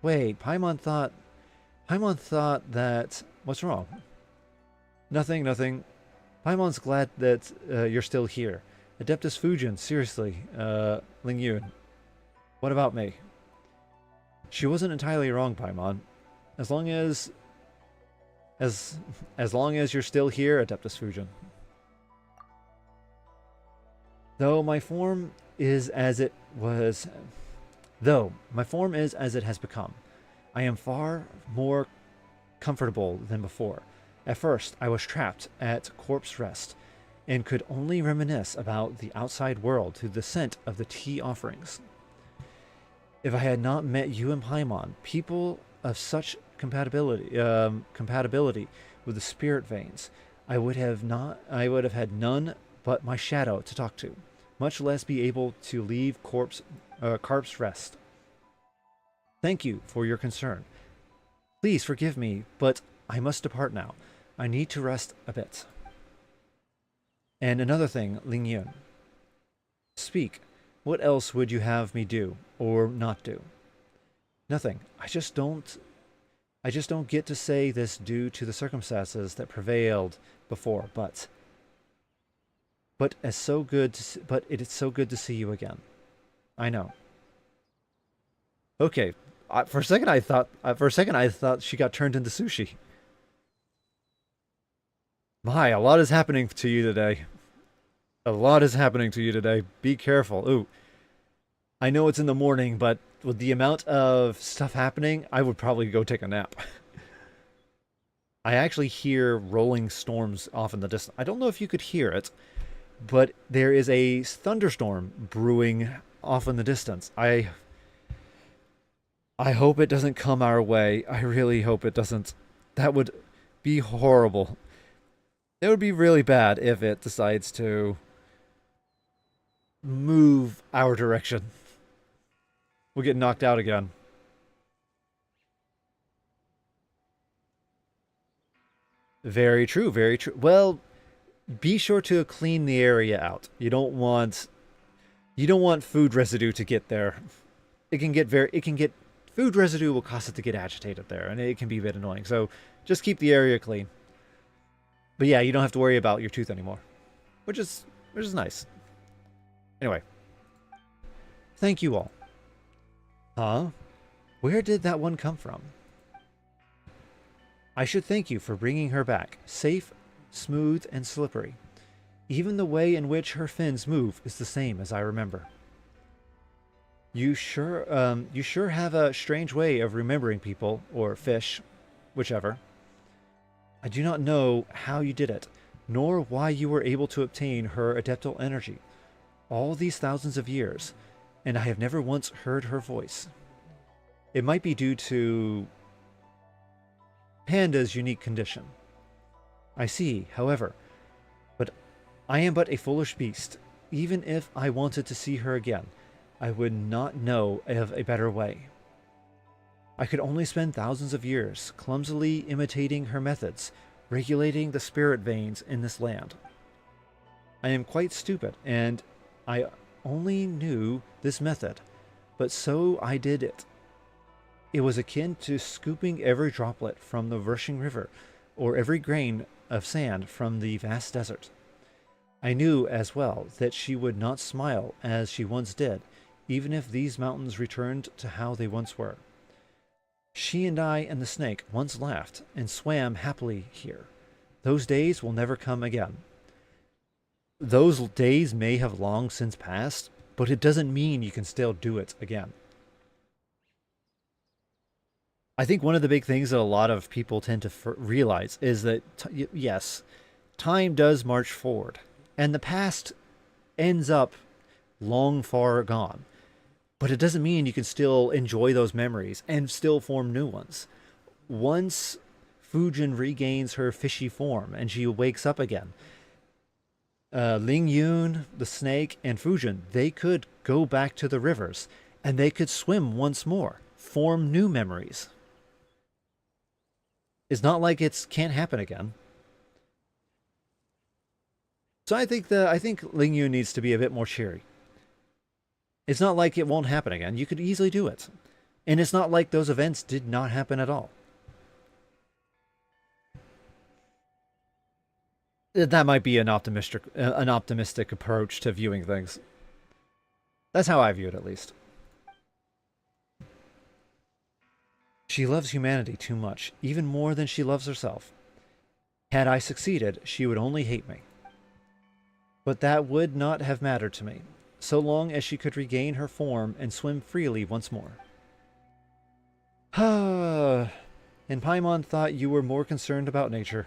Wait, Paimon thought that... What's wrong? Nothing. Paimon's glad that you're still here. Adeptus Fujin, seriously, Ling Yun. What about me? She wasn't entirely wrong, Paimon. As long as you're still here, Adeptus Fujin. Though my form is as it has become, I am far more comfortable than before. At first, I was trapped at Corpse Rest, and could only reminisce about the outside world through the scent of the tea offerings. If I had not met you and Paimon, people of such compatibility with the spirit veins, I would have had none but my shadow to talk to, much less be able to leave Corpse Rest. Thank you for your concern. Please forgive me, but I must depart now. I need to rest a bit. And another thing, Ling Yun. Speak. What else would you have me do, or not do? Nothing. I just don't get to say this due to the circumstances that prevailed before, but it's so good but it is so good to see you again. I know. Okay. For a second I thought she got turned into sushi. My, a lot is happening to you today. A lot is happening to you today. Be careful. Ooh. I know it's in the morning, but with the amount of stuff happening, I would probably go take a nap. I actually hear rolling storms off in the distance. I don't know if you could hear it, but there is a thunderstorm brewing off in the distance. I hope it doesn't come our way. I really hope it doesn't. That would be horrible. It would be really bad if it decides to move our direction. We'll get knocked out again. Very true, very true. Well, be sure to clean the area out. You don't want food residue to get there. It can get food residue will cause it to get agitated there, and it can be a bit annoying. So just keep the area clean. But yeah, you don't have to worry about your tooth anymore, which is nice. Anyway, thank you all. Huh? Where did that one come from? I should thank you for bringing her back, safe, smooth, and slippery. Even the way in which her fins move is the same as I remember. You sure have a strange way of remembering people, or fish, whichever. I do not know how you did it, nor why you were able to obtain her adeptal energy all these thousands of years, and I have never once heard her voice. It might be due to Panda's unique condition. I see, however, but I am but a foolish beast. Even if I wanted to see her again, I would not know of a better way. I could only spend thousands of years clumsily imitating her methods, regulating the spirit veins in this land. I am quite stupid, and I only knew this method, but so I did it. It was akin to scooping every droplet from the rushing river, or every grain of sand from the vast desert. I knew as well that she would not smile as she once did, even if these mountains returned to how they once were. She and I and the snake once laughed and swam happily here. Those days will never come again. Those days may have long since passed, but it doesn't mean you can still do it again. I think one of the big things that a lot of people tend to realize is that, yes, time does march forward, and the past ends up long far gone. But it doesn't mean you can still enjoy those memories and still form new ones. Once Fujin regains her fishy form and she wakes up again, Ling Yun, the snake, and Fujin, they could go back to the rivers and they could swim once more, form new memories. It's not like it can't happen again. So I think Ling Yun needs to be a bit more cheery. It's not like it won't happen again. You could easily do it. And it's not like those events did not happen at all. That might be an optimistic approach to viewing things. That's how I view it, at least. She loves humanity too much, even more than she loves herself. Had I succeeded, she would only hate me. But that would not have mattered to me, so long as she could regain her form and swim freely once more. And Paimon thought you were more concerned about nature.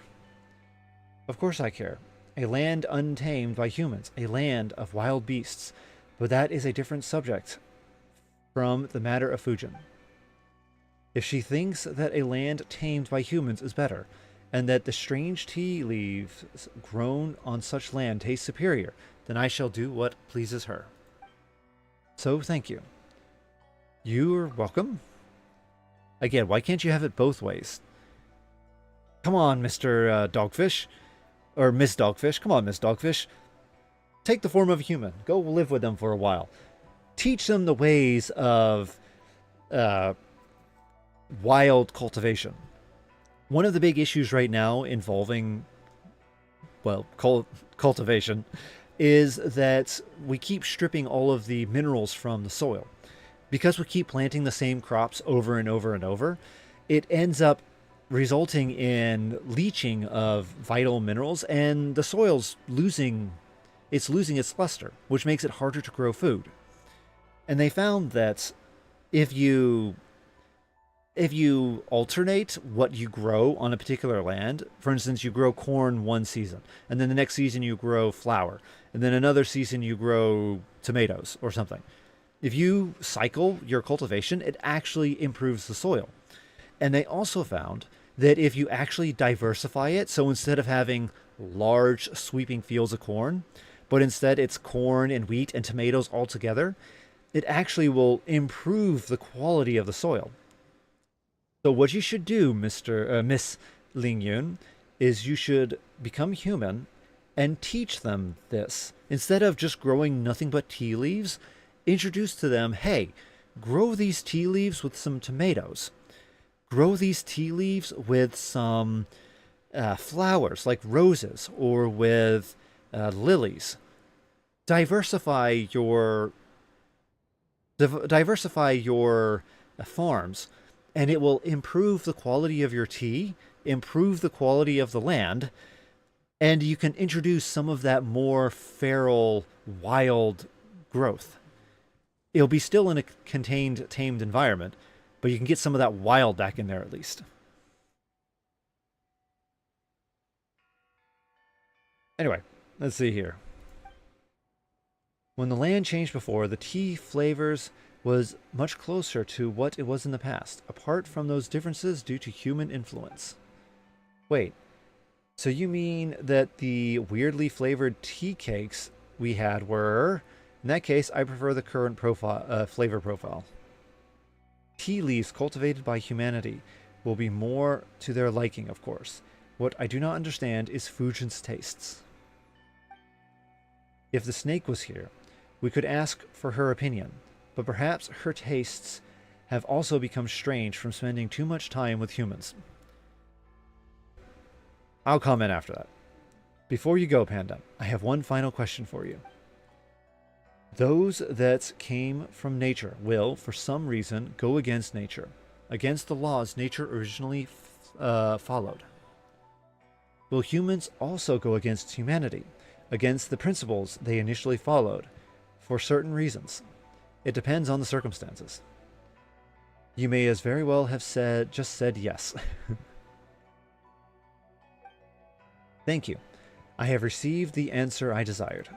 Of course I care. A land untamed by humans, a land of wild beasts, but that is a different subject from the matter of Fujin. If she thinks that a land tamed by humans is better, and that the strange tea leaves grown on such land taste superior, then I shall do what pleases her. So thank you. You're welcome. Again, why can't you have it both ways? Come on, Mr. Dogfish. Or Miss Dogfish. Come on, Miss Dogfish. Take the form of a human. Go live with them for a while. Teach them the ways of wild cultivation. One of the big issues right now involving, well, cultivation is that we keep stripping all of the minerals from the soil. Because we keep planting the same crops over and over and over, it ends up resulting in leaching of vital minerals, and the soil's losing its luster, which makes it harder to grow food. And they found that if you alternate what you grow on a particular land, for instance, you grow corn one season, and then the next season you grow flour, and then another season you grow tomatoes or something. If you cycle your cultivation, it actually improves the soil. And they also found that if you actually diversify it, so instead of having large sweeping fields of corn, but instead it's corn and wheat and tomatoes all together, it actually will improve the quality of the soil. So what you should do, Miss Ling Yun, is you should become human and teach them this. Instead of just growing nothing but tea leaves, introduce to them, hey, grow these tea leaves with some tomatoes. Grow these tea leaves with some flowers like roses or with lilies. Diversify your farms, and it will improve the quality of your tea, improve the quality of the land, and you can introduce some of that more feral, wild growth. It'll be still in a contained, tamed environment, but you can get some of that wild back in there at least. Anyway, let's see here. When the land changed before, the tea flavors was much closer to what it was in the past, apart from those differences due to human influence. Wait, so you mean that the weirdly flavored tea cakes we had were... In that case, I prefer the current flavor profile. Tea leaves cultivated by humanity will be more to their liking, of course. What I do not understand is Fujin's tastes. If the snake was here, we could ask for her opinion, but perhaps her tastes have also become strange from spending too much time with humans. I'll comment after that. Before you go, Panda, I have one final question for you. Those that came from nature will, for some reason, go against nature, against the laws nature originally followed. Will humans also go against humanity, against the principles they initially followed, for certain reasons? It depends on the circumstances. You may as very well have just said yes. Thank you. I have received the answer I desired.